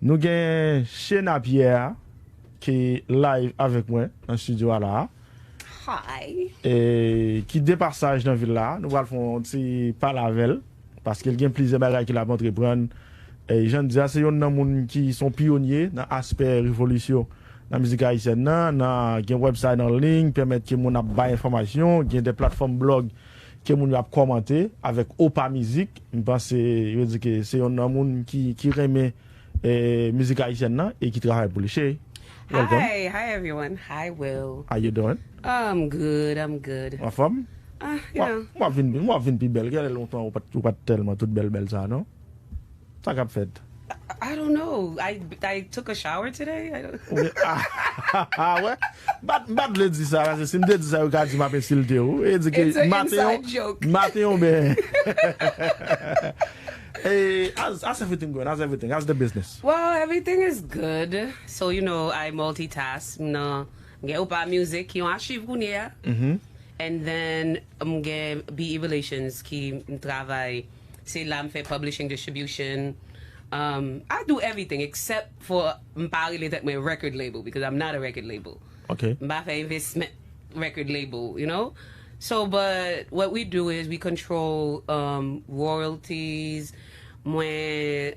Nous avons Shena Pierre qui est live avec moi dans le studio là. Hi. Et qui dépassage dans la ville là. Nous allons faire un petit palavel parce qu'il y a plusieurs bagages qu'il a entreprendre. Et j'en dis, c'est un homme qui sont pionniers dans l'aspect révolution dans la musique haïtienne. Dans un website en ligne permettre que mon ait des informations, il y a des plateformes blog que mon a commenté avec Opa Musique. Je pense que c'est un homme qui remet musique haïtienne et qui travaille pour les chez. Hi everyone. Hi Will. How you doing? I'm good. En forme? Moi vinn plus belle. Quel est longtemps ou pas tellement toute belle ça non? Ça qu'a fait. I don't know. I took a shower today. Ouais. Bad le dit ça, c'est me dit ça regarde tu m'appelle Silté ou et dit que Matteo ben. Hey, how's everything going? How's everything? How's the business? Well, everything is good. So, I multitask. Get up music, archive kunia. And then get BE Relations qui travaille. C'est là fait publishing distribution. I do everything except for parler avec my record label because I'm not a record label. Okay. M'a fait investment record label, So, but what we do is we control royalties, make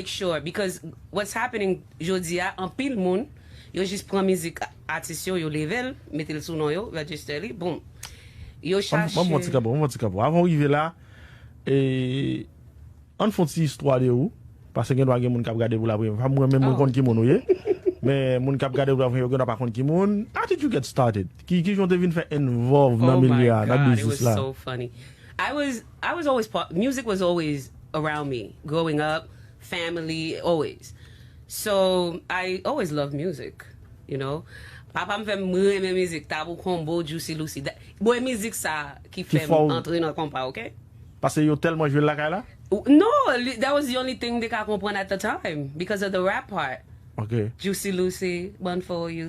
sure, because what's happening, jodia, en pile moun, yo juste prend musique artiste yo level, mettez le sous nom yo, register li, boom. Yo cherche. Moi avant d'arriver là, et on fait une histoire de où, parce que y a des gens qui regardent pour la première fois, moi même mon qui mon mais mon cap garder pour la première fois, pas contre qui mon. How did you get started? Qui ont devenu faire involved dans milieu dans business là? It was so funny. I was always music was always around me growing up, family always. So I always loved music, Papa me fait aimer musique, Tabou Combo, Juicy Lucy. Boy musique ça qui fait entrer dans le compas, OK? Parce que yo tellement joué la là? No, that was the only thing they could comprendre at the time because of the rap part. Okay. Juicy Lucy, One for You.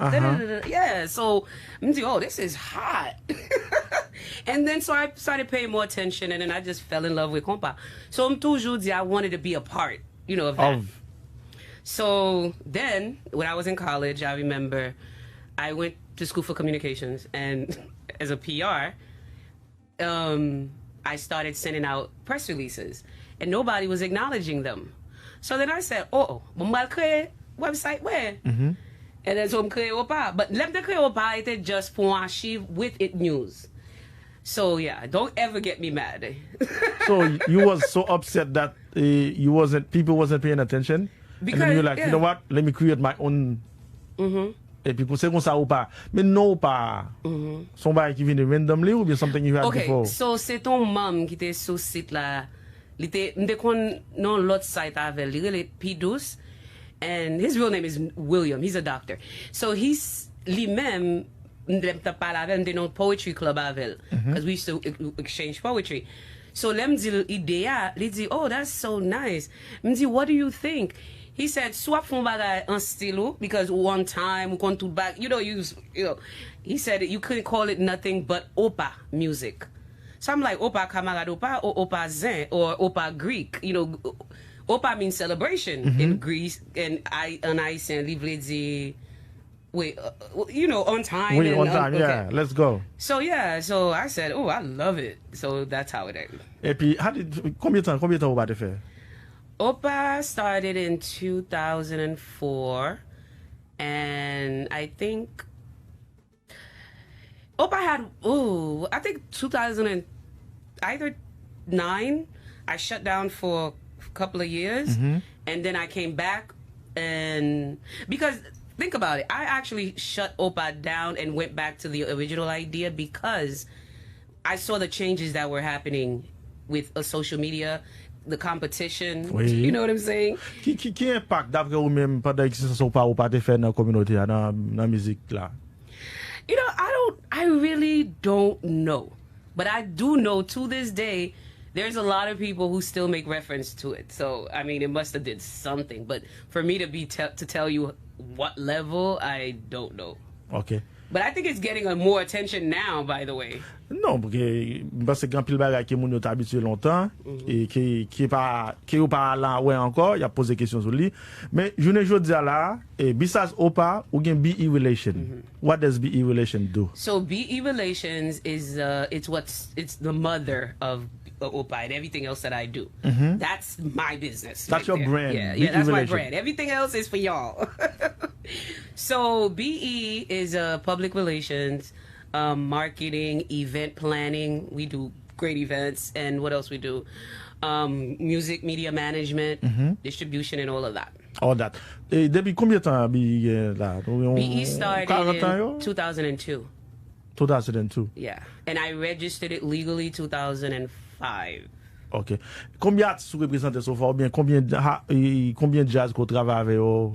Yeah, so I'm like, this is hot. And then so I started paying more attention and then I just fell in love with compa. So I'm toujours I wanted to be a part, of that. So then when I was in college, I remember I went to school for communications and as a PR, I started sending out press releases and nobody was acknowledging them. So then I said, website where? And then so I'm create Opa. But let me create Opa it just for archive with it news. So yeah, don't ever get me mad. So you was so upset that people wasn't paying attention? Because, and then you're like, you know what? Let me create my own. Et puis, c'est comme ça ou pas. Mais non, pas. Son bail qui vient randomly ou bien something you had before? Okay, so c'est ton mom qui était sur site là. Il était, non, l'autre site avec lui, il est P12. And his real name is William. He's a doctor. So lui-même, de notre poetry club avec, because we used to exchange poetry. So let me idea, he dit, oh, that's so nice. Me dit, what do you think? He said, swap from bagay en stylo, because one time we come to back, he said you couldn't call it nothing but Opa music. So I'm like, Opa Kamarad Opa or Opa Zen or Opa Greek, Opa means celebration in Greece, and I said, wait, on time. Wait, on time, yeah. Let's go. So I said, oh, I love it. So that's how it ended. Et puis, combien de temps Opa te fait? Opa started in 2004, and I think Opa had, I think 2009, I shut down for a couple of years, and then I came back, and because think about it, I actually shut Opa down and went back to the original idea because I saw the changes that were happening with social media, the competition. Oui. You know what I'm saying? Qui impact d'après ou même pendant l'existence Opa te fait dans la communauté, dans la musique là? I really don't know. But I do know to this day, there's a lot of people who still make reference to it. So, I mean, it must have did something. But for me to tell you what level, I don't know. Okay. But I think it's getting more attention now, by the way. Non, parce que quand pile bagay qui moun yo habitué longtemps et qui est pas là ouais encore, il a posé question sur lui. Mais je ne jodi là et besides OPA ou gen BE relation. What does BE relation do? So BE relations is it's the mother of OPA and everything else that I do. That's my business. That's your brand. Yeah, that's my brand. Everything else is for y'all. So BE is public relations, marketing, event planning. We do great events, and what else we do? Music, media management, distribution, and all of that. All that. Et depuis combien de temps BE là? BE started in 2002. 2002. Yeah, and I registered it legally 2005. OK. Combien d'artistes représentés so far? Bien combien de jazz qu'on travaille avec eux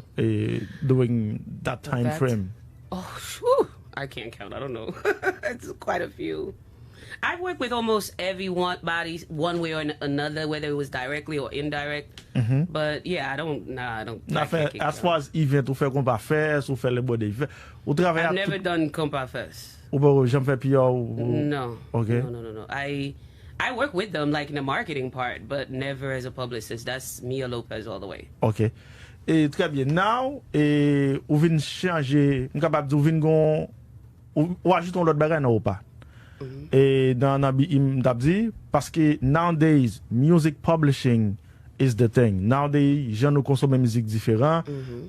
during that time frame? Oh, whew, I can't count. I don't know. It's quite a few. I've worked with almost everybody one way or another, whether it was directly or indirect. But yeah, I don't. As far as event, ou fait compas fest, ou fait les beaux events. I've never done compas fest. Ou pas jamais fait PR ou. No. Okay. No. I work with them like in the marketing part, but never as a publicist. That's Mia Lopez all the way. OK. Et très bien. Now, ou vin changer, capable de vin gon ou ajoute l'autre bagage non ou pas. Et dans dit parce que nowadays music publishing is the thing. Nowadays, gens nous consomment musique différent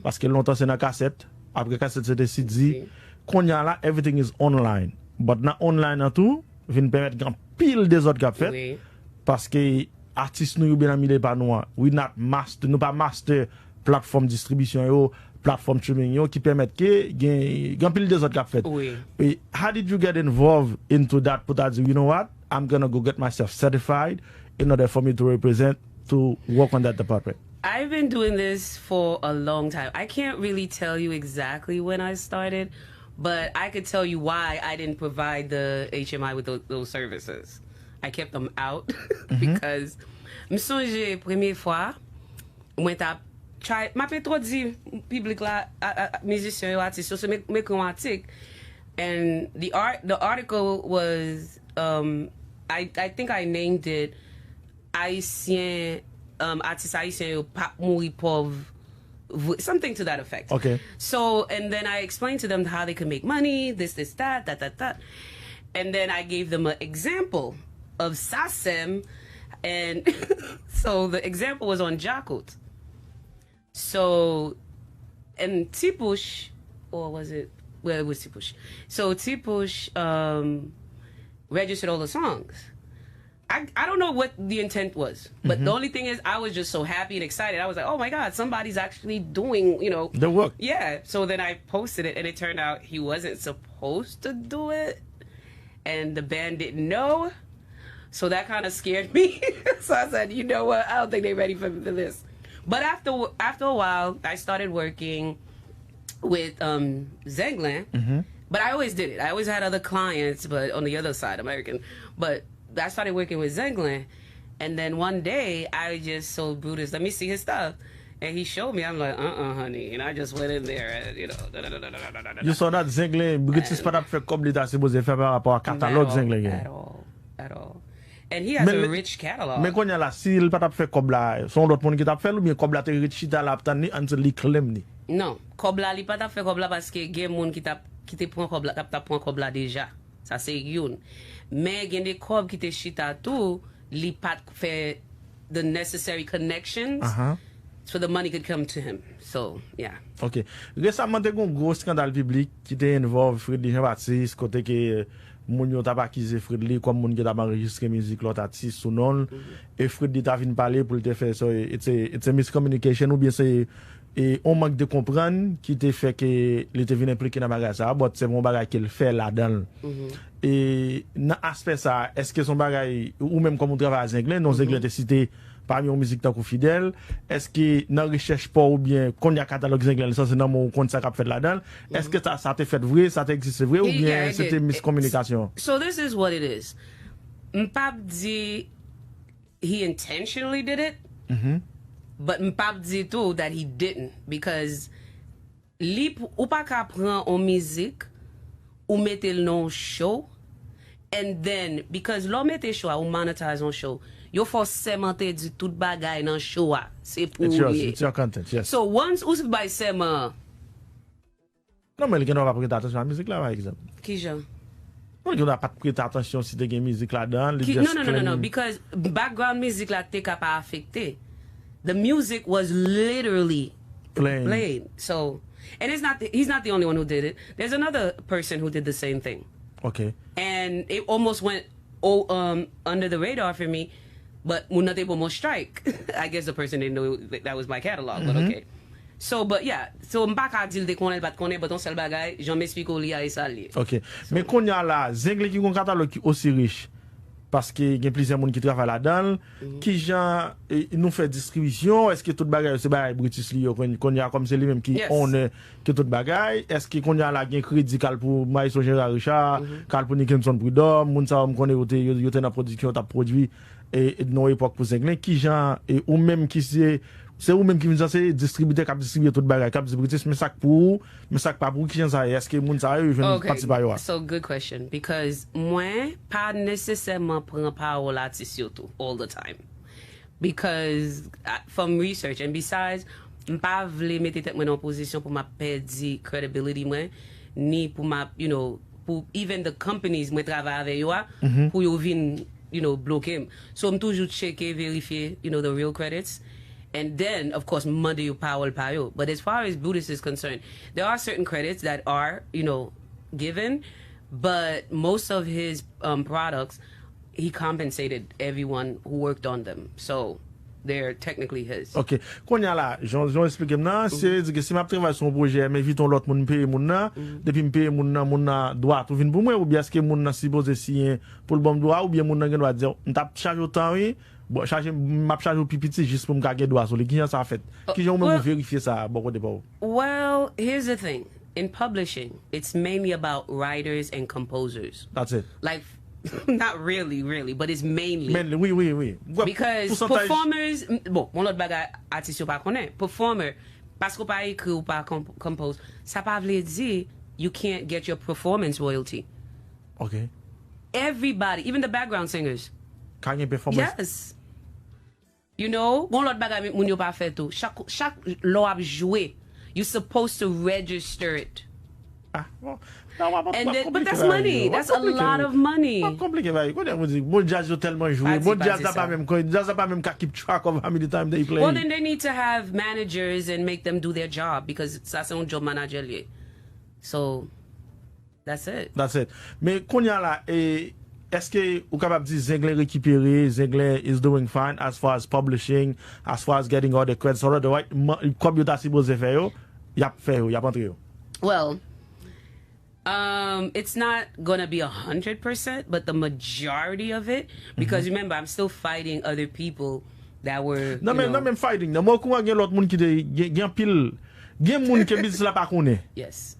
parce que longtemps c'est dans cassette, après cassette c'était CD. Qu'on y a là everything is online. But na online en tout, vient permettre grand pile des autres qu'a fait parce que artistes nous bien mis pas nous, we not master, nous pas master plateforme distribution yo, plateforme streaming yo qui permettent que grand pile des autres qu'a fait. Et how did you get involved into that? Put that, you know what? I'm gonna go get myself certified in order for me to represent, to work on that department. I've been doing this for a long time. I can't really tell you exactly when I started, but I could tell you why I didn't provide the HMI with those services. I kept them out because me songe première fois moi t'a try m'a pas trop dit public là musicien yo artiste so me chromatique, and the article was I think I named it haïtien artiste haïtien yo pas mourir pauvre, something to that effect. Okay. So, and then I explained to them how they could make money, this, that. And then I gave them an example of Sasem. And so the example was on Jakut. So, and Tipush, or was it? Well, it was Tipush. So Tipush registered all the songs. I don't know what the intent was, but the only thing is I was just so happy and excited. I was like, oh my God, somebody's actually doing, the work. Yeah. So then I posted it, and it turned out he wasn't supposed to do it, and the band didn't know. So that kind of scared me. So I said, you know what? I don't think they're ready for this. But after a while, I started working with Zenglin, but I always did it. I always had other clients, but on the other side, American. But I started working with Zenglin, and then one day I just told Brutus, let me see his stuff. And he showed me. I'm like, honey. And I just went in there and, You saw that Zenglin, Brutus pas fait comme l'état supposé faire par rapport à catalogue Zenglin. At all. And he has a rich catalog. Mais quand il y a la s'il pas fait comme là, son l'autre monde qui t'a fait ou bien comme là te richita la tani until li claim ni. Non, comme là li pas t'a fait comme là parce que gen monde qui te prend comme là, t'a prend comme là déjà. Ça c'est une. Mais gen des cob qui te chita tout, li pas fait the necessary connections. So the money could come to him. So, yeah. OK. Récemment, il y a un gros scandale public qui était involve Frédéric Jean-Baptiste, côté que moun yo t'a pas accusé Frédéric comme moun qui t'a enregistré musique l'autre artiste sous nom, et Frédéric t'a vinn parler pour te faire ça, it's a miscommunication ou bien c'est on manque de comprendre qui te fait que il était vinn impliqué dans bagage ça, but c'est mon bagage qu'il fait là-dedans. Et dans aspect ça, est-ce que son bagage ou même comme on travaille à Zenglin, non Zenglin te cité parmi aux musiques tant que fidèle, est-ce que dans recherche pas ou bien qu'on y a catalogue Zenglin, ça c'est dans mon compte ça qu'a fait là-dedans, est-ce que ça t'est fait vrai, ça t'existe vrai ou bien c'était miscommunication? So this is what it is. M'pap dit he intentionally did it, but m'pap dit too that he didn't, because li ou pas qu'à prendre en musique ou mette le non show, and then, because l'on mette show, ou monetize on show, yo faut segmenter du tout bagay nan show a. C'est pour It's your content, yes. So once ou se bay segment, Non, mais il n'y a pas prêter attention à la musique là, par exemple. ki jan? Non, il n'y a pas prêter attention si tu as une musique là-dedans. No, because background music la te ka pa affecté. The music was literally played. So, and he's not the only one who did it. There's another person who did the same thing. Okay. And it almost went under the radar for me, but mun not able to strike. I guess the person didn't know that was my catalog, but okay. So, but yeah, so m'pa ka dil de konnen pas konnen, but on seul bagay, j'en m'explique ou li a ça li. OK. Mais qu'on y a là, zengle qui gon catalogue qui aussi riche parce que y a plusieurs monde qui travaille là-dedans, qui gens nous fait distribution, est-ce que tout bagay c'est bagay British li qu'on y a comme c'est lui même qui on que tout bagay, est-ce que qu'on y a là gain crédit cal pour Maïso Gérard Richard, cal pour Nicholson Prudhomme, moun sa on connaît yo te dans production t'a produit et non époque pour zengle qui gens ou même qui c'est ou même qui nous c'est distributeur qui distribue tout bagay qui British mais ça pour mais ça pas pour qui gens ça est-ce que moun ça veut participer à so good question because moi pas nécessairement prend parole artiste surtout all the time because from research and besides m'pas vle mettre tête moi en position pour m'a perdre credibility moi ni pour ma pour even the companies moi travaille avec yo pour yo vinn bloquer so I'm toujours checker vérifier the real credits. And then, of course, Monday you power payo. But as far as Buddhist is concerned, there are certain credits that are, given. But most of his products, he compensated everyone who worked on them. So they're technically his. OK. Qu'on y a là, j'en explique maintenant, c'est que si m'a travaille son projet, mais vite on l'autre moun paye moun nan, depuis me paye moun nan droit tout vinn pour moi ou bien est-ce que moun nan supposé signer pour le bon droit ou bien moun nan doit dire on t'a charge autant oui. Bon, m'a charge au pipiti juste pour me gagner droit sur les qui ça fait. Qui j'ai même vérifier ça bon côté pas. Well, here's the thing. In publishing, it's mainly about writers and composers. That's it. Like not really, but it's mainly. Oui. Because performers, bon, mon l'autre bagay artiste yo pa connaît. Performer parce qu'on pas écrit ou pas compose, ça pas veut dire you can't get your performance royalty. Okay. Everybody, even the background singers. Can you performance? Yes. Bon l'autre bagay moun yo pa fait tout. Chaque lò ap joué, you're supposed to register it. Bon. And then, but that's money. That's a lot of money. Pas compliqué va. Quoi dire musique, bon jazz yo tellement joué. Bon jazz pas même keep track of how many times they play. Well, then they need to have managers and make them do their job because ça c'est un job manager lié. So that's it. That's it. Mais qu'on y a là est-ce que vous capable de dire Zengle récupéré, Zengle is doing fine as far as publishing, as far as getting all the credits, all the right, comme you ta supposé faire yo, y a fait yo, y a pas yo. Well, it's not gonna be 100%, but the majority of it, because remember, I'm still fighting other people that were. Non même fighting. Non moi comment gen l'autre monde qui gen pile, gen monde qui business la pas connaît. Yes.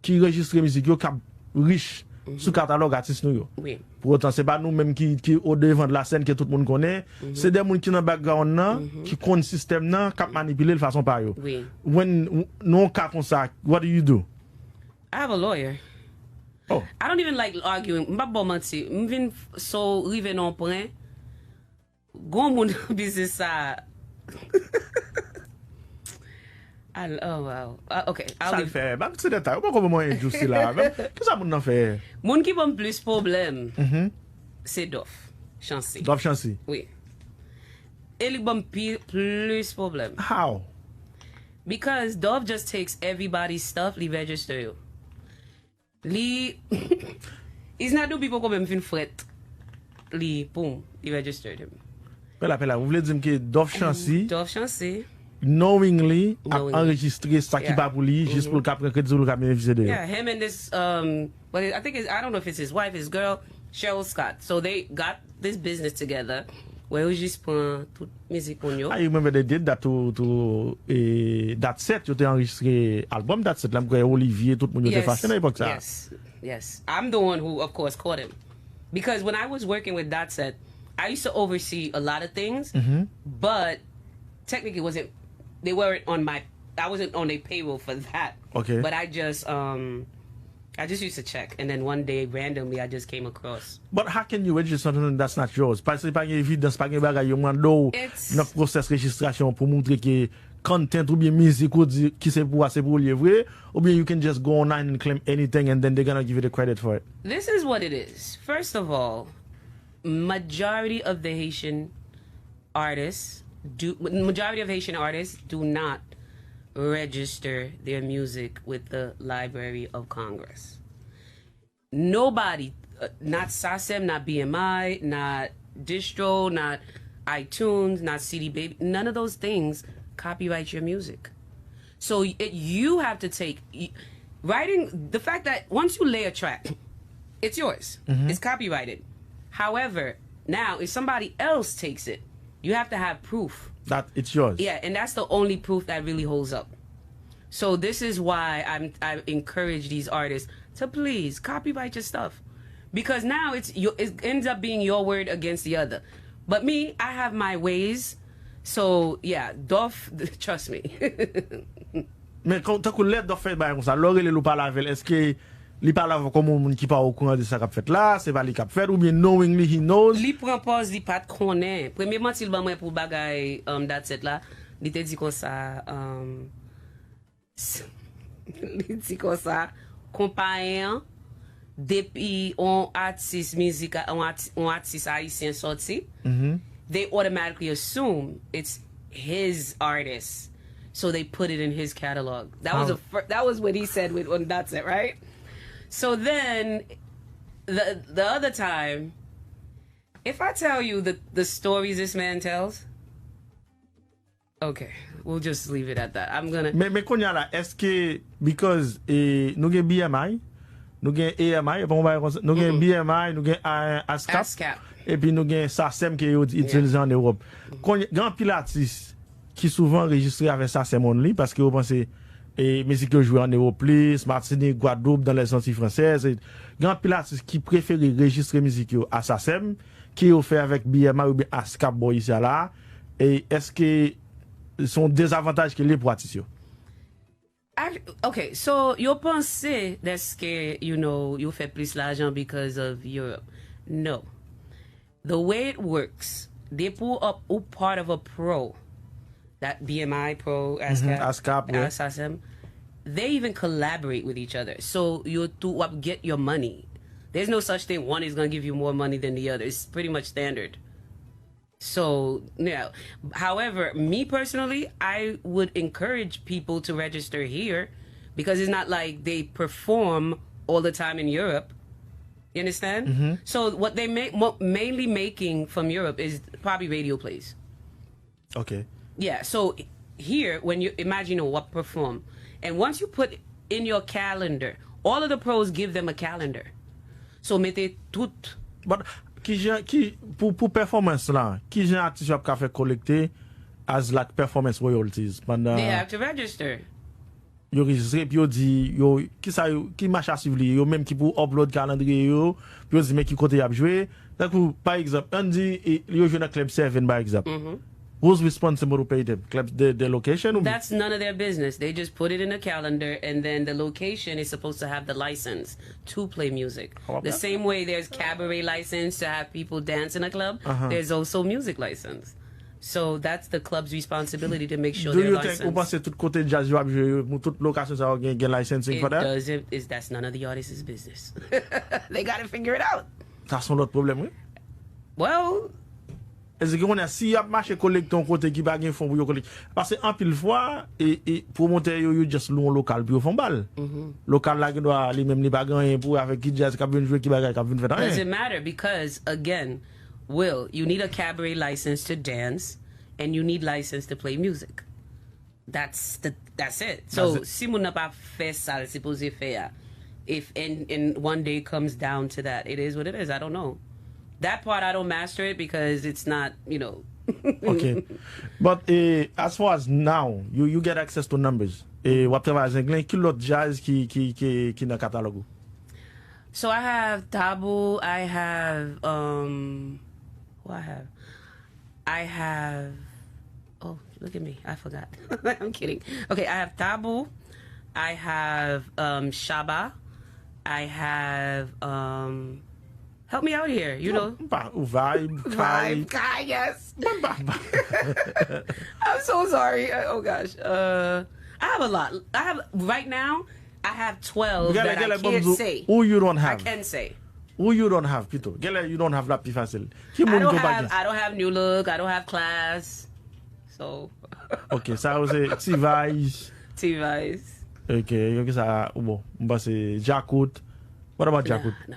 Qui registre musique yo cap riche. Sous catalogue artiste nous yo. Oui. Pour autant c'est pas nous même qui au devant de la scène que tout le monde connaît, c'est des monde qui dans background nan, qui connaît système nan, qui manipuler de façon par yo. Oui. When non cas comme ça, what do you do? I have a lawyer. Oh. I don't even like arguing. M'pa bon menti. M'vin so rive non point. Gon moun business ça. Oh wow. Okay. Ça le fait. Bah c'est détail. Pas comment moi injuste là. Qu'est-ce ça moun nan fait? Moun qui bon plus problème. C'est Dof Chancy. Dof Chancy. Oui. Il bon plus problème. How? Because Dove just takes everybody's stuff, li register yo. He's not do people comme même fin fret. Boom, he registered him. Pela, vous voulez dire que Dof Chancy knowingly a enregistré ça qui pas pour lui juste pour le cap crédit ou le cap bénéficier de. Yeah, him and this but I think I don't know if it's his wife, his girl, Cheryl Scott. So they got this business together. Where we just prend toute musique on yo. I remember they did that to that set you enregistré album that set là Olivier tout le monde était fashion à l'époque ça. Yes. I'm the one who of course caught him. Because when I was working with that set, I used to oversee a lot of things, but technically I wasn't on a payroll for that. Okay. But I just I just used to check, and then one day randomly I just came across. But how can you register something that's not yours? Parce que pas une évidence, pas une bagay yo mando dans process registration pour montrer que content ou bien musique ou di qui c'est pour livrer, ou bien you can just go online and claim anything and then they're gonna give you the credit for it. This is what it is. First of all, majority of Haitian artists do not register their music with the Library of Congress. Nobody, not SACEM, not BMI, not Distro, not iTunes, not CD Baby, none of those things copyright your music. So you have to take writing, the fact that once you lay a track, it's yours. It's copyrighted. However, now if somebody else takes it, you have to have proof that it's yours. Yeah, and that's the only proof that really holds up. So this is why I encourage these artists to please copyright your stuff, because now it ends up being your word against the other. But me, I have my ways. So yeah, trust me. Mais quand tu l'aide de faire comme ça, l'aurait le pas laver, est-ce que li parle avec comme monde qui pas au courant de ça qu'a fait là, c'est pas li qu'a fait ou bien knowingly he knows. Li prend pause, li pas connaît. Premièrement, il ba moi pour bagay that là, li te dit comme ça li dit comme ça compagnon depuis on artiste musique on artiste haïtien sorti. They automatically assume it's his artist. So they put it in his catalog. That was what he said on That's It, right? So then, the other time, if I tell you the stories this man tells, okay, we'll just leave it at that. I'm gonna. Mais konya la, est-ce que because nous gen BMI, nous gen AMI, nous gen BMI, nous gen ASCAP, et puis nous gen SACEM qui est utilisé en Europe. Grand pile artiste qui souvent enregistré avec SACEM only parce que vous pensez musique que jouer en Europe, Martinique, Guadeloupe dans les Antilles françaises, grand pile artiste qui préfère enregistrer musique à SACEM qui est fait avec BMI ou bien ASCAP boy ici là, et est-ce que sont des avantages que les pour artistes? Okay, so you pensez that's que you fait plus l'argent because of Europe. No. The way it works, they pull up part of a pro, that BMI Pro, ASCAP, SACEM, they even collaborate with each other. So you get your money. There's no such thing. One is going to give you more money than the other. It's pretty much standard. So, yeah. However, me personally, I would encourage people to register here because it's not like they perform all the time in Europe. You understand? So what they mainly making from Europe is probably radio plays. Okay. Yeah, so here, when you imagine what perform, and once you put in your calendar, all of the pros give them a calendar. So mettez tout. But pour performance là, qui j'ai artiste a fait collecter as like performance royalties pendant. They have to register. Yo registre puis yo dit yo qui marche à suivre yo même qui pour upload calendrier yo puis yo dit mais qui côté y a jouer. Donc par exemple, on dit yo joue dans club 7 par exemple. Who's responsible to pay them? The location? That's none of their business. They just put it in a calendar, and then the location is supposed to have the license to play music. The same way there's cabaret license to have people dance in a club, there's also music license. So that's the club's responsibility to make sure they're licensed. Do you think vous tout côté jazz you have toute location ça get licensing for that? That's none of the artist's business. They got to figure it out. Ça sont l'autre problème, oui? Well, est-ce qu'on a si a marché collecte ton côté qui pas gain fond pour yo collecte parce que en pile fois et promoteur yo just louer local puis yo font balle. Local là qui doit lui même li pas gain pour avec qui jazz qui vient jouer qui bagay qui vient faire rien. Doesn't matter because again, Will, you need a cabaret license to dance and you need license to play music. That's it. So si moun n'a pas fait ça, supposé faire. If and one day comes down to that, it is what it is. I don't know. That part I don't master it because it's not, Okay. But as far as now, you get access to numbers. What travail anglais, qui l'autre jazz qui dans catalogue? So I have Tabu, I have what I have oh, look at me. I forgot. I'm kidding. Okay, I have Tabu, I have Shaba, I have help me out here, you know. Vibe. Kai, yes. I'm so sorry. Oh gosh. I have a lot. I have right now. I have 12 that I can't say. Who you don't have? I can say. Who you don't have, Pito? Gala, you don't have la plus facile. I don't have New Look. I don't have Class. So. Ok, ça c'est T-Vice. T-Vice. Ok, ça bon. C'est Jackoot. What about Jackoot? No.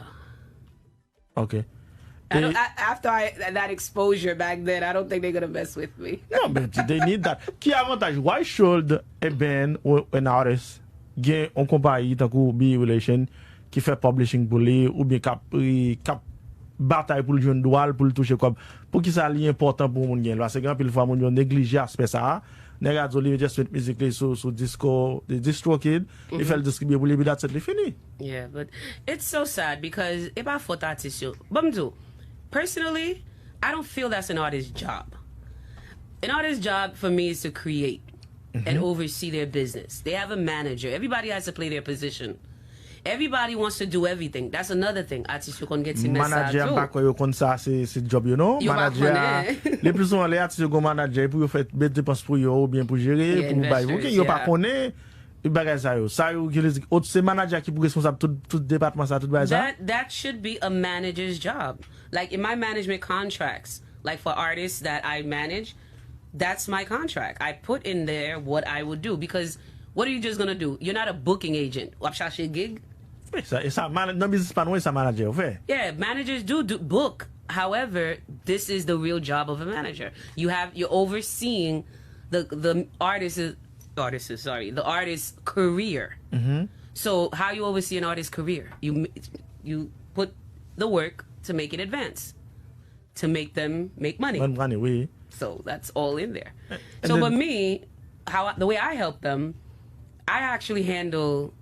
Ok. After that exposure back then, I don't think they're gonna mess with me. No, but they need that. Qui avantage? Why should a band or an artist get on compagnie tant que Be Relation qui fait publishing pour lui ou bien cap bataille pour le jeune droit pour le toucher comme pour qui ça li important pour moun gen parce que grand pile fois moun yo négliger aspect ça nèg a zoli just with music so disco the distro kid il fait le distribuer pour lui that's it fini. Yeah, but it's so sad because if I thought artist yo bamdo personally I don't feel that's an artist's job. An artist's job for me is to create and oversee their business. They have a manager. Everybody has to play their position. Everybody wants to do everything. That's another thing. Artistes you can get some message. Manager pas yo kon ça c'est job you know. Manager les plus souvent les artistes go manager pour yo fait mettre dépenses pour yo ou bien pour gérer pour bailler. OK, yo pas connaît bagay ça yo. Ça yo autre c'est manager qui pour responsable tout département ça tout bagay ça. That should be a manager's job. Like in my management contracts, like for artists that I manage, that's my contract. I put in there what I would do because what are you just gonna do? You're not a booking agent. Wapsha gig. Yeah, managers do book. However, this is the real job of a manager. You're overseeing the artist's career. So how you oversee an artist's career? You put the work to make it advance, to make them make money. So that's all in there. So for me, the way I help them, I actually handle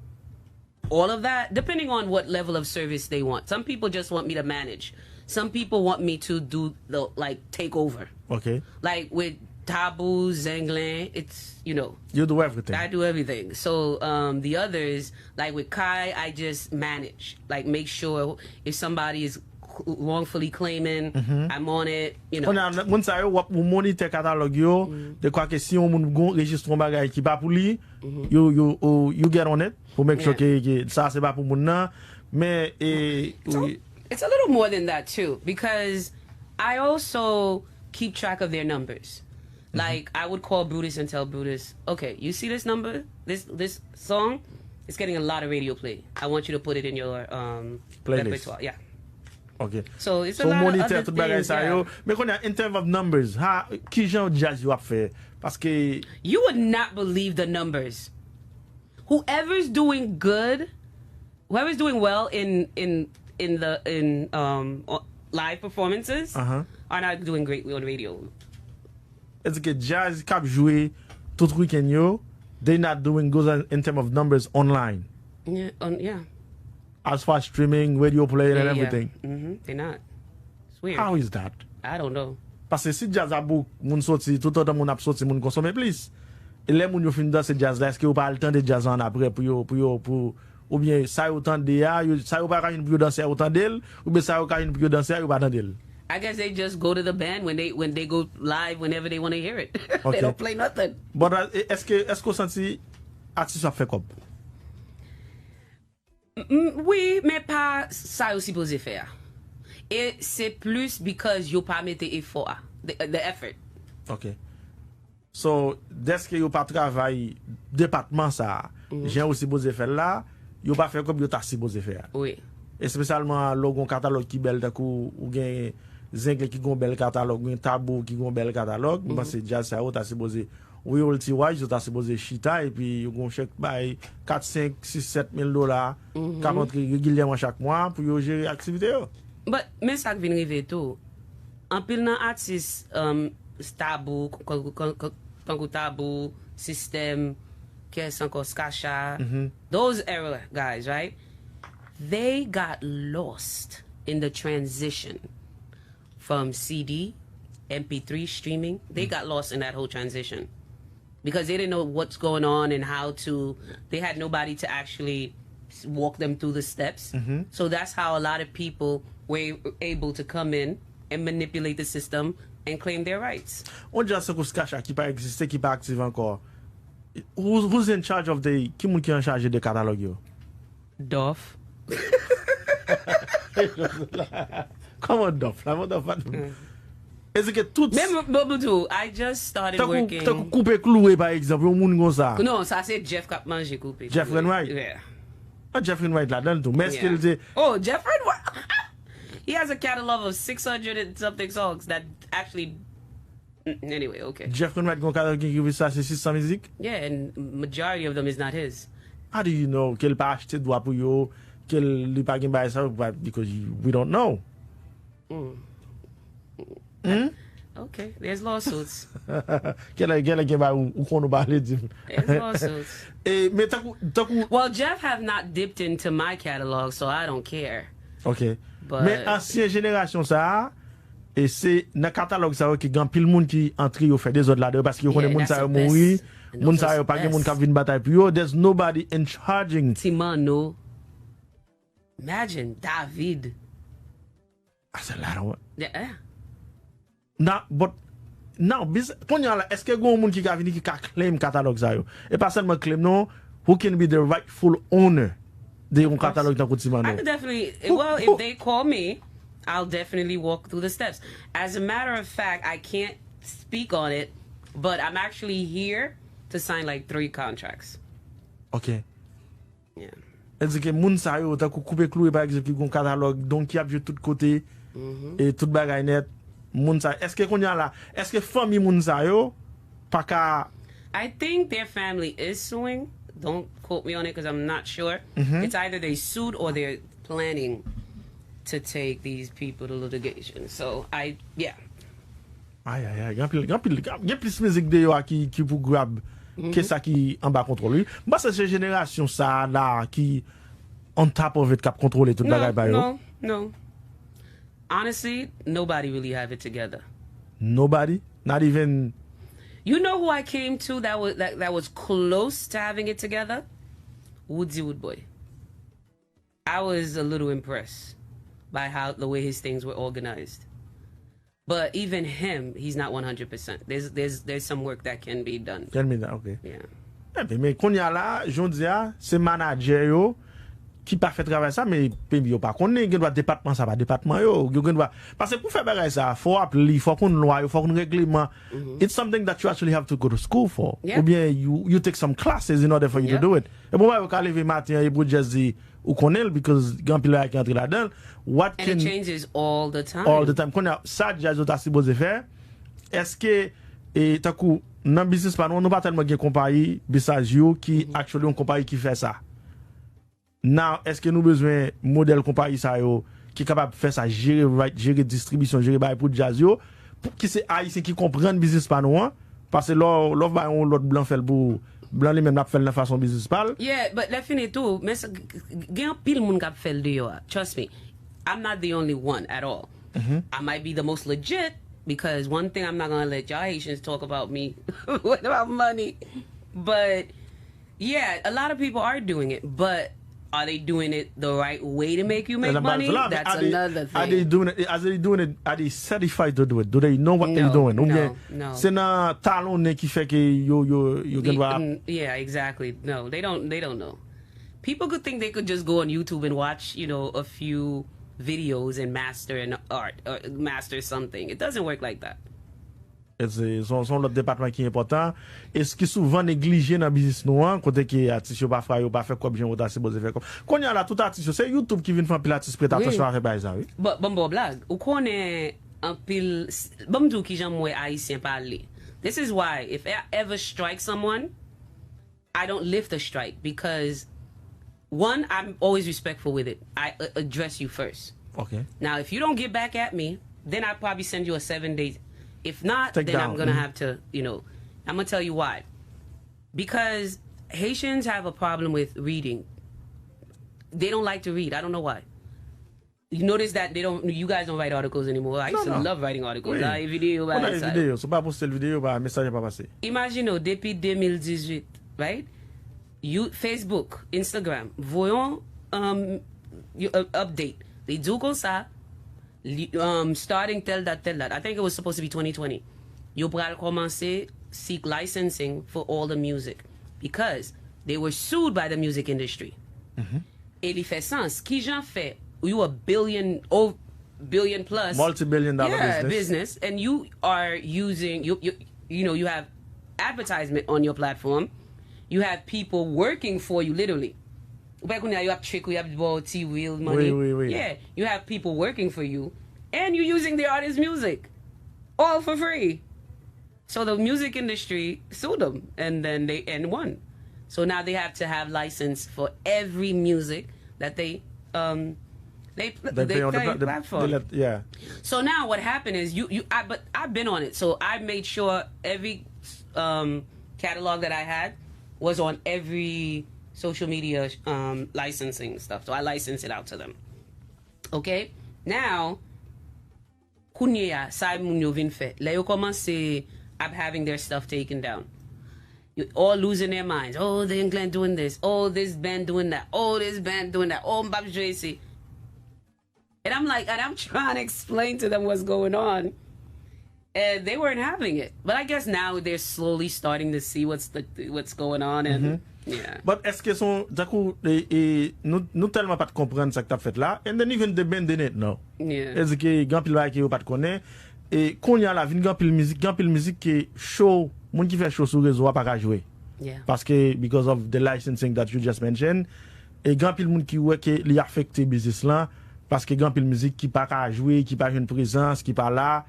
all of that depending on what level of service they want. Some people just want me to manage. Some people want me to do the take over. Okay. Like with Taboo, Zenglin, it's you do everything. I do everything. So the others, like with Kai, I just manage. Like make sure if somebody is wrongfully claiming, I'm on it. Moun sa yo wap monitor catalogue yo, de quoi que si on moun gon registre un bagay qui pas pour lui, you get on it pour make sure que ça c'est pas pour moun nan, mais it's a little more than that too because I also keep track of their numbers. Like I would call Brutus and tell Brutus, okay, you see this number, this song, it's getting a lot of radio play. I want you to put it in your playlist. Repertoire. Yeah. Okay. So it's a lot monitor of tout other bagay things. sa yo, mais qu'on a in terms of numbers, qui genre jazz you a fait parce que you would not believe the numbers. Whoever's doing well in live performances are not doing great on radio. Est-ce que jazz cap jouer tout weekend yo, they not doing good in terms of numbers online. Yeah, yeah. As far as streaming, radio play and everything. They're not. It's weird. How is that? I don't know. Parce que si jazz a bouk, moun sorti, tout autant moun ap sorti, moun consomme plus. Et les moun yo fin dans ce jazz là, est-ce que vous pas le temps de jazz en après pour ou bien ça autant de ça ou pas quand pour danser autant d'elle ou bien ça quand pour danser ou pas dans d'elle. I guess they just go to the band when they go live whenever they want to hear it. They don't play nothing. But est-ce que senti artiste a fait comme oui, mais pas ça aussi supposé faire. Et c'est plus because you pas mettre effort, the effort. Okay. So, dès que you pas travail département ça, j'ai aussi posé faire là, you pas faire comme you t'a supposé faire. Oui. Et spécialement logon catalogue qui bel d'akou ou gen zingle qui gon bel catalogue, gen tabou qui gon bel catalogue, parce que jazz ça t'a supposé royalty wise, you t'a supposé chita et puis you gon chèque by 4 5 6 7 000 dollars qui rentre régulièrement chaque mois pour yo gérer activité yo. But mais ça vient arriver tout. En pile nan artiste tabou, kankou tabou, system, qu'est-ce encore Skasha, those era guys, right? They got lost in the transition from CD, MP3 streaming. They got lost in that whole transition because they didn't know what's going on and how to. They had nobody to actually walk them through the steps. So that's how a lot of people were able to come in and manipulate the system and claim their rights. On dit ça qu'on se cache qui pas existé, qui pas actif encore. Who's in charge of the qui moun qui en charge de catalogue yo? Dolph. Comment Dolph? Est-ce que tout I just started working. T'as coupé cloué par exemple, un moun comme ça. Non, ça c'est Jeff qui a mangé coupé. Jeff Renwright. Yeah. Jeff Renwright là-dedans tout. Mais est-ce qu'il dit Oh, Jeff Renwright. He has a catalog of 600 and something songs that actually anyway, okay. Jeff Renwright gon catalogue qui écrit ça c'est 600 musiques? Yeah, and majority of them is not his. How do you know qu'elle pas acheté droit pour yo, qu'elle li pas gen bay ça because we don't know. Okay, there's lawsuits. Qu'elle gen bay ou qu'on nous parler dit. There's lawsuits. Mais Well, Jeff have not dipped into my catalog, so I don't care. OK. But, mais ancienne génération ça et c'est dans catalogue ça qui grand pile monde qui entre yo fait des autres là-dedans parce que yo connaît monde ça mourir, monde ça yo pas gen monde qui vinn bataille pour yo. There's nobody in charging. Timano. Imagine David. That's a lot of Yeah. Now, but now, est-ce que gon moun qui ka vini qui ka claim catalogue ça yo? Et pas seulement claim non, who can be the rightful owner de un catalogue dans Timano? I could definitely if they call me, I'll definitely walk through the steps. As a matter of fact, I can't speak on it, but I'm actually here to sign like 3 contracts. OK. Yeah. Est-ce que moun sa yo ta couper cloué par exemple qui gon catalogue donc qui a vu tout côté et tout bagay net moun sa est-ce que qu'on y a là est-ce que famille moun sa yo pas ka I think their family is suing. Don't quote me on it because I'm not sure. It's either they sued or they're planning to take these people to litigation. So yeah. Aïe, gen plus musique de yo qui pour grab que ça qui en bas contrôle lui. Bah c'est cette génération ça là qui on top of it cap contrôler tout bagay ba yo. No. Honestly, nobody really have it together. Nobody? Not even. You know who I came to that was close to having it together? Woodsy Woodboy. I was a little impressed by the way his things were organized. But even him, he's not 100%. There's some work that can be done. Tell me that, okay. Yeah. Mais qu'on y a là, j'on dis c'est manager yo qui pas fait travail ça mais pays yo pas connaît gen doit département ça pas département yo gen doit parce que pour faire bagay ça faut appeler faut qu'on loi faut qu'on règlement. It's something that you actually have to go to school for. Yeah. Ou bien you take some classes in order for you to do it. Et bon yo ka lever matin et pour just dire ou connaît because grand pile qui entre là-dedans what And can it changes all the time. All the time qu'on a ça déjà yo ta supposé faire est-ce que et ta coup dans business pas nous pas tellement gen compagnie besides you qui actually une compagnie qui fait ça. Now, est-ce que nous besoin modèle compagnie ça yo qui capable de faire ça gérer distribution, gérer bail pour jazz yo pour qui c'est haïtien qui comprendre business pas nous parce que l'autre ba on l'autre blanc fait pour blanc les même n'a fait la façon business pas. Yeah, but let fini tout mais gen pile moun k'ap fait de yo. Trust me. I'm not the only one at all. I might be the most legit because one thing I'm not going to let y'all Haitians talk about me about money. But yeah, a lot of people are doing it, but are they doing it the right way to make you make money? That's another thing. Are they doing it? Are they certified to do it? Do they know what they're doing? No. C'est un talon qui fait que yo Yeah, exactly. No, they don't know. People could think they could just go on YouTube and watch, a few videos and master an art or master something. It doesn't work like that. Son l'autre département qui est important et ce qui souvent négligé dans business noir côté que artiste yo pas faire comme bien autant c'est beau faire comme qu'on y a là tout artiste c'est YouTube qui vient faire pilates prêt attention à faire ça oui bon blague ou connaît un pile bon tout qui j'aime moi haïtien parler. This is why if I ever strike someone I don't lift the strike because one, I'm always respectful with it. I address you first. Okay. Now, if you don't get back at me, then I'll probably send you a 7 days. If not, then down. I'm going to have to, I'm going to tell you why. Because Haitians have a problem with reading. They don't like to read. I don't know why. You notice that you guys don't write articles anymore. I used to love writing articles. Oui. Vidéo, on a une vidéo. C'est pas poster le vidéo, message pas passer. Imagine, depuis 2018, right? Facebook, Instagram, voyons update. They do comme ça. Starting tel that. I think it was supposed to be 2020. You pral commencer seek licensing for all the music because they were sued by the music industry. Et il fait sens. Qui j'en fait? You a billion plus multi-billion-dollar business, and you are using you have advertisement on your platform. You have people working for you literally. Back when you have trick, you have T-wheel money. Oui. Yeah, you have people working for you, and you're using the artist's music, all for free. So the music industry sued them, and then they won. So now they have to have license for every music that they play on the platform. So now what happened is but I've been on it, so I made sure every catalog that I had was on every social media licensing stuff. So I license it out to them. Okay? Now, Kunya, Simon Yovin Fe, Leo commence having their stuff taken down. You're all losing their minds. Oh, the England doing this. Oh, this band doing that. Oh, this band doing that. Oh, Mbab Tracy. And I'm trying to explain to them what's going on. And they weren't having it. But I guess now they're slowly starting to see what's going on. And yeah. But est-ce que son d'acoup nous tellement pas de comprendre ça que t'as fait là, and then even the band in it now. Yeah. Est-ce que grand pile qui pas de connaît et qu'on y a la vinn grand pile musique qui show moun qui fait show sur réseau pas ka jouer. Yeah. Parce que because of the licensing that you just mentioned et grand pile moun qui ouais que li affecté business là parce que grand pile musique qui pas ka jouer, qui pas une présence, qui pas là.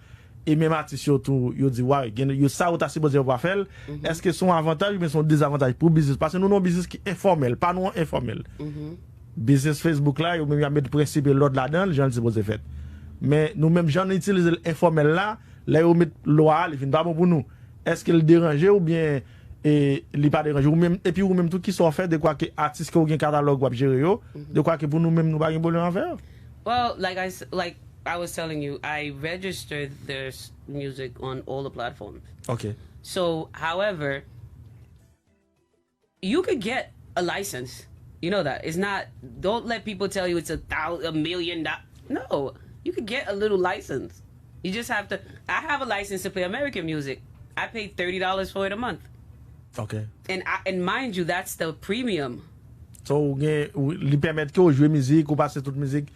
Et même artiste surtout, yo dit ouais, yo ça ou ta supposé pas faire. Est-ce que son avantage ou bien son désavantage pour business parce que nous non business qui informel, pas non informel. Business Facebook là, yo même y a mettre principe l'autre là-dedans, les gens supposé faire. Mais nous même gens utiliser l'informel là yo mettre loi, il vient pas bon pour nous. Est-ce qu'il dérange ou bien et il pas dérange ou même et puis ou même tout qui sont fait de quoi que artiste qui ou un catalogue ou gérer yo, de quoi que pour nous même nous pas un problème à faire. Well, like I was telling you, I registered their music on all the platforms. Okay. So, however, you could get a license. You know that. It's not, don't let people tell you it's $1 million. No, you could get a little license. You just have to, I have a license to play American music. I paid $30 for it a month. Okay. And mind you, that's the premium. So, lui permettre que jouer musique ou passer toute musique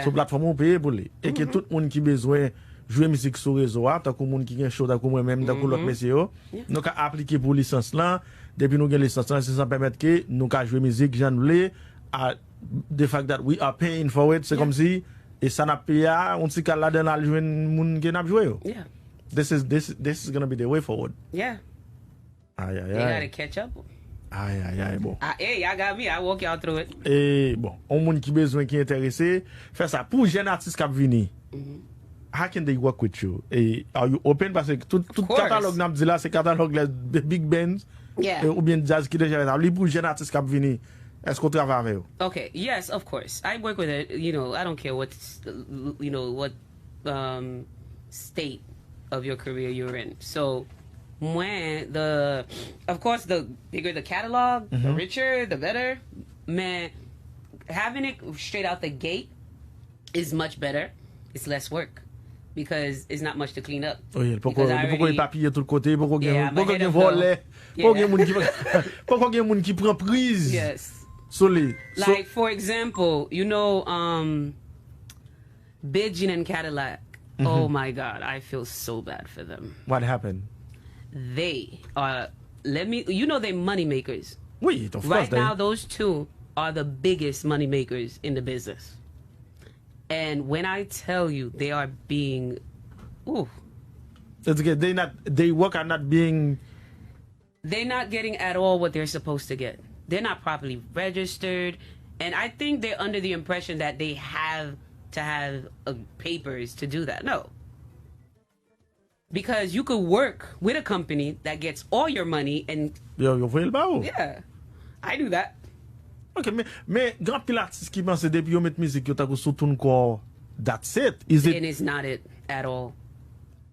sur plateforme ou payer pour lui. Et que tout le monde qui besoin jouer musique sur réseau, tant que monde qui a show, tant que moi-même, tant que l'autre monsieur, nous avons appliqué pour licence là. Depuis nous avons licence là, ça permet que nous avons jouer musique, j'en voulais, the fact that we are paying for it, c'est comme si, et ça n'a payé, on s'y cale là-dedans, à jouer monde qui n'a pas joué. Yeah. This is going to be the way forward. Yeah. Aïe, You gotta catch up. Aïe, bon. Hey, y'all got me. I walk y'all through it. Et bon, on monde qui besoin, qui est intéressé, fait ça. Pour jeunes artistes qui viennent, how can they work with you? Et are you open? Parce que tout catalogue n'a dit là, c'est catalogue les big bands, ou bien jazz qui déjà là. Pour jeunes artistes qui viennent, est-ce qu'on travaille avec eux? Okay, yes, of course. I work with it. You know, I don't care what state of your career you're in. So, of course, the bigger the catalog, the richer, the better. Man, having it straight out the gate is much better. It's less work because it's not much to clean up. Oui, pourquoi les papiers tout côté, pourquoi il vole, pourquoi il y a monde qui prend prise. Yes. Like for example, you know, Beijing and Cadillac. Oh my God, I feel so bad for them. What happened? They are, they're money makers. Oui, of course. Right now, those two are the biggest money makers in the business. And when I tell you, they are being, it's okay. They work are not being. They're not getting at all what they're supposed to get. They're not properly registered, and I think they're under the impression that they have to have papers to do that. No. Because you could work with a company that gets all your money and... Yeah, I do that. Ok, mais grand pile artiste qui pense depuis yon met musique yo ta ko sous ton corps, that's it. And it's not it at all.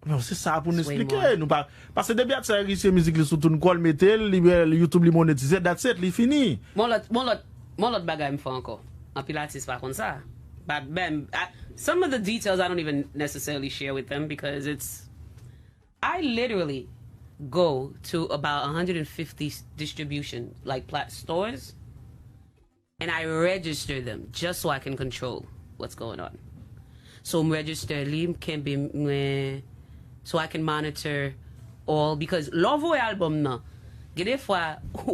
Non, c'est ça pour nous Sway expliquer. more. Nous pas parce que depuis que ça réussit musique sur tout nous call metel, YouTube li monétiser, that's it, li fini. Mon lot bagay me fè encore. En pilates pas comme ça. But some of the details I don't even necessarily share with them because I literally go to about 150 distribution like stores and I register them just so I can control what's going on. So register can be so I can monitor all because Lovo album na. Get it for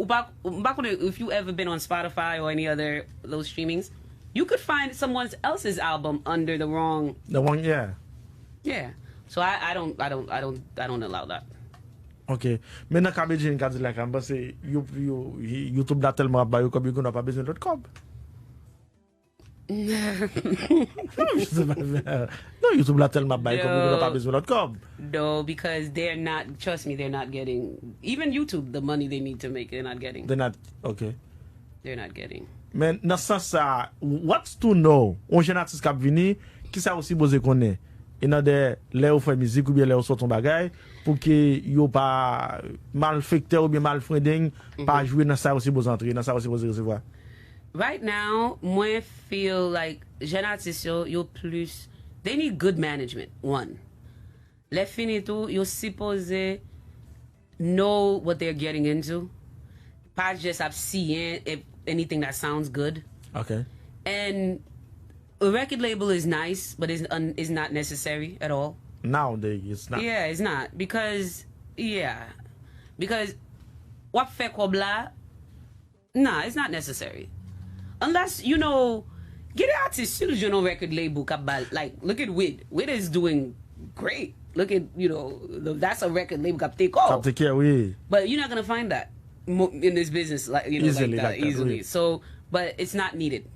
if you ever been on Spotify or any other those streamings, you could find someone else's album under the wrong. The one, yeah. Yeah. So I don't allow that. Ok. Maintenant, quand je dis la campagne, c'est YouTube là tellement à bailler comme il n'a pas besoin d'autre cob. Non, YouTube là tellement à bailler comme il n'a pas besoin d'autre cob. No, because they're not. Trust me, they're not getting even YouTube the money they need to make. They're not getting. They're not. Okay. They're not getting. Mais dans ce sens, what's to know? On jeune artiste qui vini, qui ça aussi besoin connaître. Il y a des là où fait musique ou bien là où sort ton bagage pour que yo pas mal facteur ou bien mal friending pas jouer dans ça aussi besoin entrer dans ça aussi besoin recevoir. Right now, moi feel like jeune artiste yo plus. They need good management. One. Les finito you're supposed to know what they're getting into. Pas just seeing anything that sounds good. Okay. And a record label is nice, but is not necessary at all. Nowadays, it's not. Yeah, it's not because what fait kobla? Nah, it's not necessary. Unless get out to record label kabal. Like look at Wid. Wid is doing great. Look at that's a record label kap take off. Kap take care, oui. But you're not gonna find that in this business Easily, like that easily. Oui. So, but it's not needed.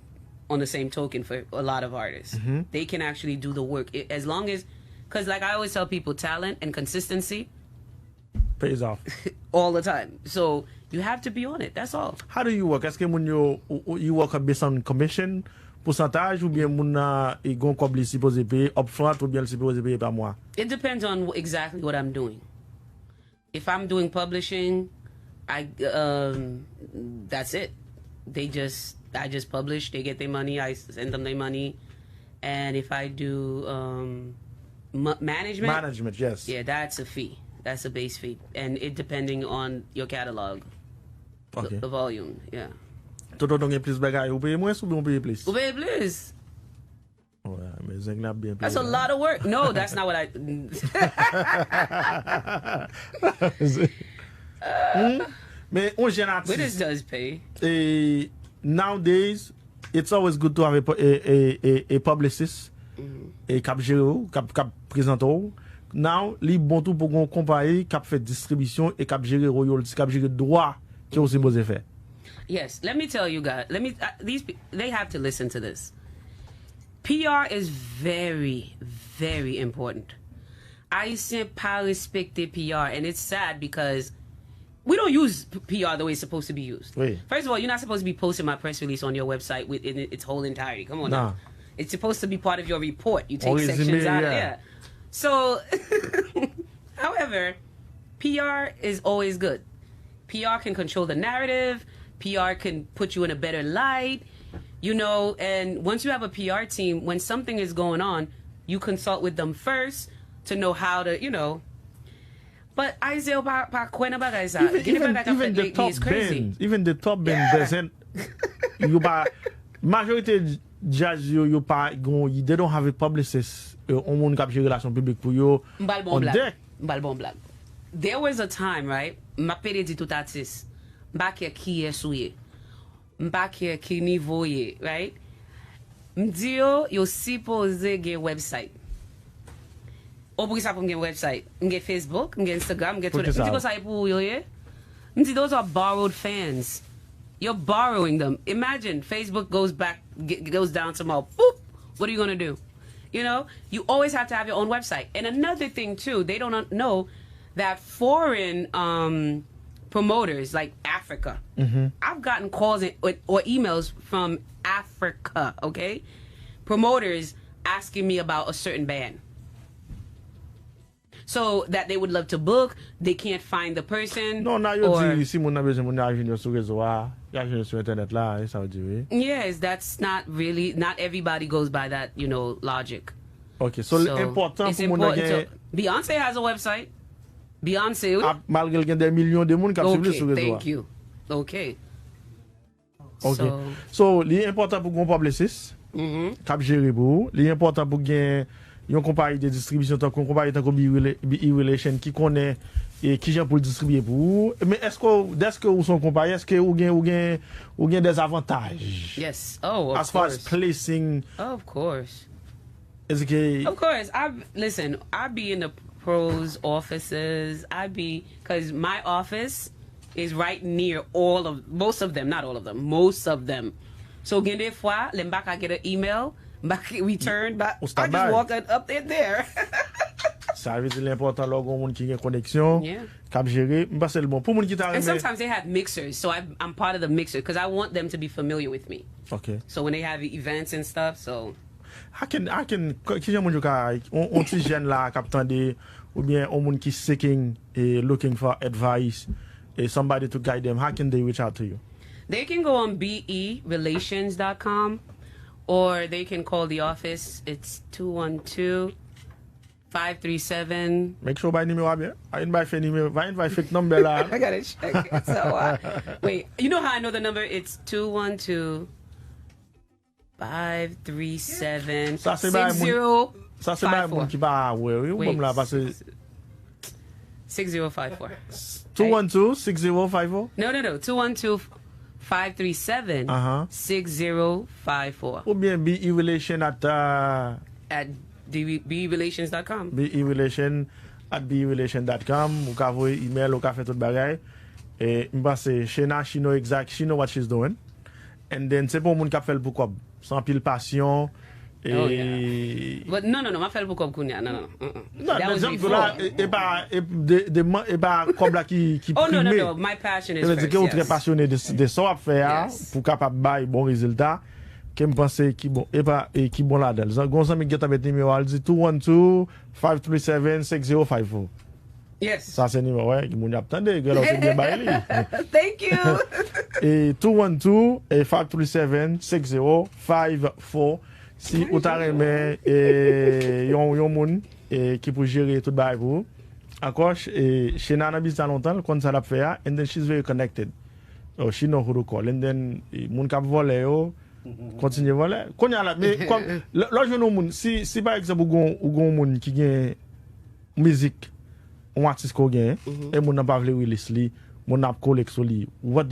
On the same token, for a lot of artists, they can actually do the work as long as, because like I always tell people, talent and consistency pays off all the time. So you have to be on it. That's all. How do you work? Est-ce que you work based on commission, pourcentage ou bien moun et gon comme li supposé payer upfront ou bien li supposé payer par mois? It depends on exactly what I'm doing. If I'm doing publishing, that's it. I just publish, they get their money, I send them their money. And if I do management, yes. Yeah, that's a fee. That's a base fee. And it depending on your catalog. Okay. The volume, yeah. Toto donc plus bagay ou payer moins ou bien payer plus? Ou payer plus. Ouais, mais zeng la bien. That's a lot of work. No, that's not what I... Mais on jeune artiste. But this does pay. Nowadays, it's always good to have a publicist, a cap gérer, cap présenter. Now, li bon tout pour qu'on compagnie cap fait distribution et cap gérer royalties, cap gérer droit qui aussi beau faire. Yes, let me tell you guys. They have to listen to this. PR is very, very important. I said pas respecter PR, and it's sad because we don't use PR the way it's supposed to be used. Oui. First of all, you're not supposed to be posting my press release on your website in its whole entirety. Come on now. It's supposed to be part of your report. You take sections out. Yeah. So, however, PR is always good. PR can control the narrative. PR can put you in a better light. And once you have a PR team, when something is going on, you consult with them first to know how to, But Isaiah even the top band, even the top band doesn't. Majority jazz they don't have a publicist on moun kap jè relation publique pour yo on deck. There was a time, right? Ma pede di tout artiste. M'bake ki esouye. M'bake ki niveau ye, right? M'di yo supposé gen website. Ou pou ki sa pou gen website? M'gen Facebook, m'gen Instagram, m'gen Twitter. M'di ko sa pou yo ye? M'di those are borrowed fans. You're borrowing them. Imagine Facebook goes down tomorrow. Boop. What are you going to do? You always have to have your own website. And another thing too, they don't know that foreign promoters like Africa. I've gotten calls or emails from Africa, okay? Promoters asking me about a certain band. So that they would love to book, they can't find the person. Non, nan yo or- di, si moun nan bezè moun nan ajen yo sou rezo a, ajen yo sou internet la, sa ou di we. Yes, that's not really, not everybody goes by that, logic. Ok, so l'important it's pou moun nan important gen, to- Beyonce has a website. Beyonce. malgré gen de milyon de moun kap suiv li Okay, sou rezo a. thank you. Okay. Ok, so li important pou kon publicist, kap jere pou, li important pou gen yon kompari de distribusyon tan kon kompari tan kon B-Relation ki konen ki jan pou distribuye pou. Men deske ou son kompari, eske ou gen des avantaj? Yes. Oh, of As far as course. placing, Of course. is it Of course. I be in the pros offices. Because my office is right near most of them, not all of them, most of them. So again, des fois, I get an email, return, but I stand just by. walk up there. sa vè di l'important lò gon moun ki gen koneksyon, Yeah. kap jere, mba sel bon. Pou moun ki ta And reme, sometimes they have mixers, so I'm part of the mixer because I want them to be familiar with me. ok. So when they have events and stuff, so Ki jan moun yo ka, on ti jen la kap tande, ou bien on moun ki seeking, looking for advice, somebody to guide them, how can they reach out to you? they can go on berelations.com or they can call the office. It's 212-537. Make sure by numéro bien. I invite fake numéro, va invite fake number la. I gotta check it. So wait, you know how I know the number? It's 212-537 Ça, c'est ba moun- Ça c'est ba moun 6054. ki ba wè, ou Wait, bom la, parce 6054. 212-6054, No. 212-537 6054 ou bien BeRelation at at berelations.com. BeRelation@berelation.com, ou ka voye email, ou ka fe tout bagay. M'pense, Shena, she know what she's doing. And then, se pou moun kap fel pou kob, san pil pasyon, Oh, yeah. But no. My fellow book of Kunya. No. That was before. e ba kob la ki Oh, no. prime. My passion is E ve di first, ke ou tre yes. pasyoné de so ap fe a, Yes. pou kapap bay bon rezultat, ke m'pense ki bon, ki bon la del. Gon san mi get abet numéro al di 212-537-6054. Yes. Sa se numéro, ki moun ap tande, gè la ou se bien bay li. Thank you. Et 212-537-6054. Si ou ta reme yon moun ki pou jere tout bay pou. Akosh, Shena nan bizita lontan, kon sa la fe a, and then she's very connected. Oh, she know who to call. And then, moun kap vole yo, kontinye vole. Konya la, me, lò jwen nou moun, si par exemple ou gon moun ki gen mizik, ou artist ko gen, e moun nan pa vle release li, moun ap kolek so li, what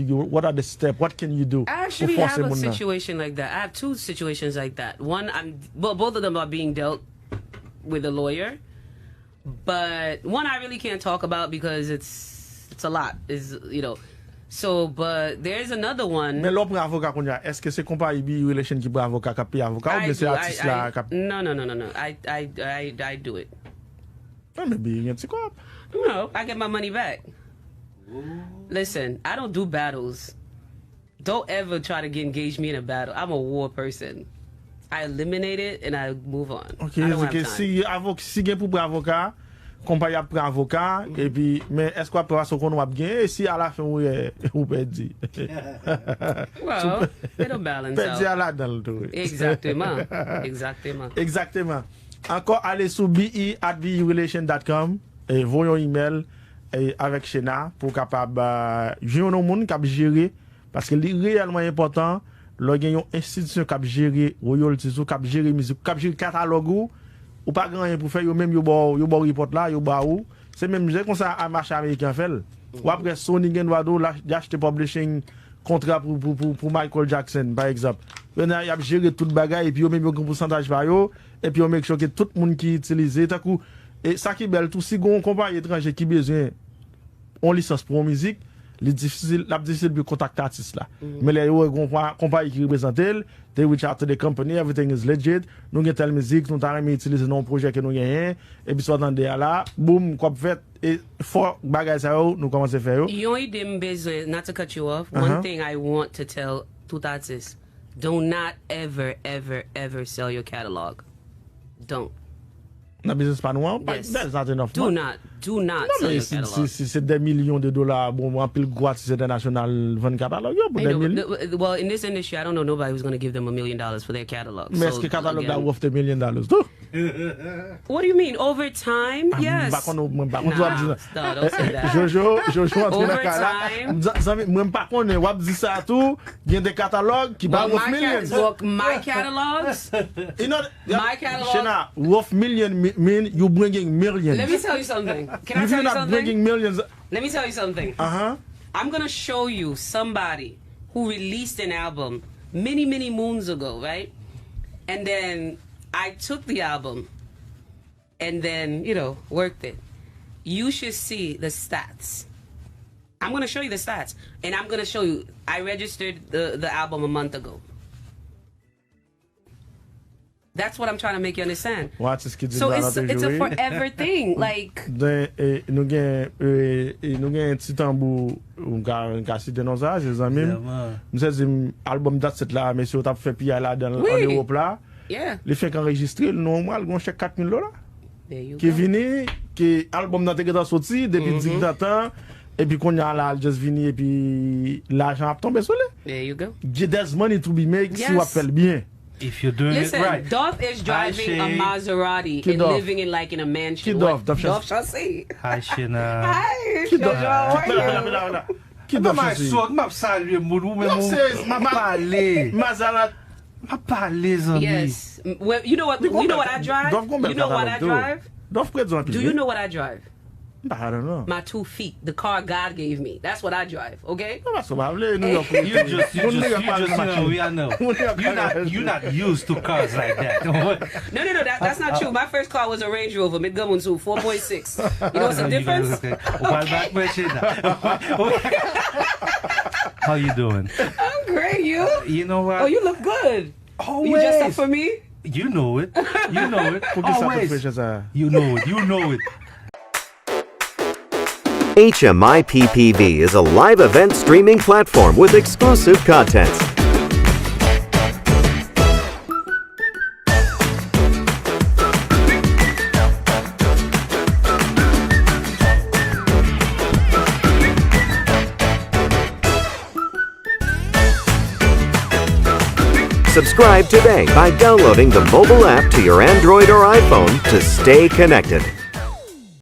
are the steps, what can you do? I actually pou force have a moun nan? situation like that. I have two situations like that. One, both of them are being dealt with a lawyer, but one I really can't talk about because it's a lot. So, but there's another one. Men lò pre avoka konya, eske se kompany BeRelation ki pre avoka kap pe avoka, ou bien se artist la kap? No. I do it. Men bi gen ti kop. No, I get my money back. Listen, I don't do battles. Don't ever try to engage me in a battle. I'm a war person. I eliminate it and I move on. Ok, I don't have time. si gen pou pre avoka, kompany ap pre avoka, e pi, men esko ap pre aso kon wap gen, e si ala fin ou pe di. Well, it'll balance Pe di out. ala dan tou. Exactement. Exactement. Encore, allez sur be@berelation.com et voyons email avec Shena pour capable jouer nos monde cap gérer parce que c'est réellement important le gagne une institution cap gérer royalties ou cap gérer musique cap gérer catalogue ou pas grand rien pour faire yo même yo bon report là yo ba ou c'est même comme ça à marché américain fait ou après Sony gen wado l'acheter publishing contrat pour Michael Jackson par exemple. Il a géré tout bagay et puis yo même yo un pourcentage par yo et puis on make sure que tout le monde qui utilise ta coup et ça qui belle tout si gon compagnie étranger qui besoin on licence pour musique les difficile de contacter artiste là mais les gon compagnie qui représente elle they reach out to the company everything is legit nous get telle musique nous t'a utiliser dans projet que nous gagnons et puis soit dans là boom quoi fait et fort bagay ça nous commencer faire yo. You only didn't business, not to cut you off. One thing I want to tell tout artists, do not ever sell your catalog. Don't. Dans le business pas noir, Yes. that's not enough. Do not sell your catalog. Si c'est des millions de dollars, bon, un pile gros artiste international vend catalogue pour des millions. Well, in this industry, I don't know nobody who's going to give them $1 million for their catalog. Mais est-ce que catalogue là worth $1 million too? What do you mean? Over time? Yes. Par contre, Nah, don't say that. Jojo entre Over dans là. Moi pas connait wap dit ça tout, il y a des catalogues qui Well, pas worth millions. my catalogs. You know, My catalog- Shana, worth million mean you bringing millions. Let me tell you something. Can I If tell you're you not something? bringing millions, Let me tell you something. I'm gonna show you somebody who released an album many moons ago, right? And then I took the album and then, worked it. You should see the stats. I'm gonna show you the stats. And I'm gonna show you, I registered the album a month ago. That's what I'm trying to make you understand. what is qui dit So dans it's notre a jouet? forever thing. Like, Nous gen un petit tambour ou ka cité dans ça, ses amis. Nous c'est album date cette là, monsieur t'a fait piller là dans en Oui. Europe là. yeah. Les fait qu'enregistrer normal, gon chèque $4,000. There you Qui go. vini, qui album nan te geta sorti depuis 10 temps et puis qu'on y a là just vini et puis l'argent a tombé sur lui. There you go. There's money to be made si Yes. on fait bien. If you're doing Listen, it right. Dolph is driving a Shay. Maserati Ki and Dolph? living in a mansion. Ki What? Dolph? Dolph Chassis. Hi, Shina. Hi, Qui Jojo, doit how are you? Qui Não, doit mas faire só m'a salué moun men Non, moun. c'est M'a parlé. Maserati. M'a parlé zami. Yes. Well, you know what I drive? Dolph You know what I drive? Dolph prête un Do you know what I drive? I don't know. My 2 feet, the car God gave me. That's what I drive, okay? Non, parce que bah, New York. You just, we are know. You're not used to cars like that. No, that's not true. My first car was a Range Rover, Midgamunsu, 4.6. You know what's the difference? How you doing? I'm great, you? You know what? Oh, you look good. Always. You dressed up for me? You know it. You know it. Pour que ça te Always. fait ça. You know it. You know it. HMIPPV is a live event streaming platform with exclusive content. Subscribe today by downloading the mobile app to your Android or iPhone to stay connected.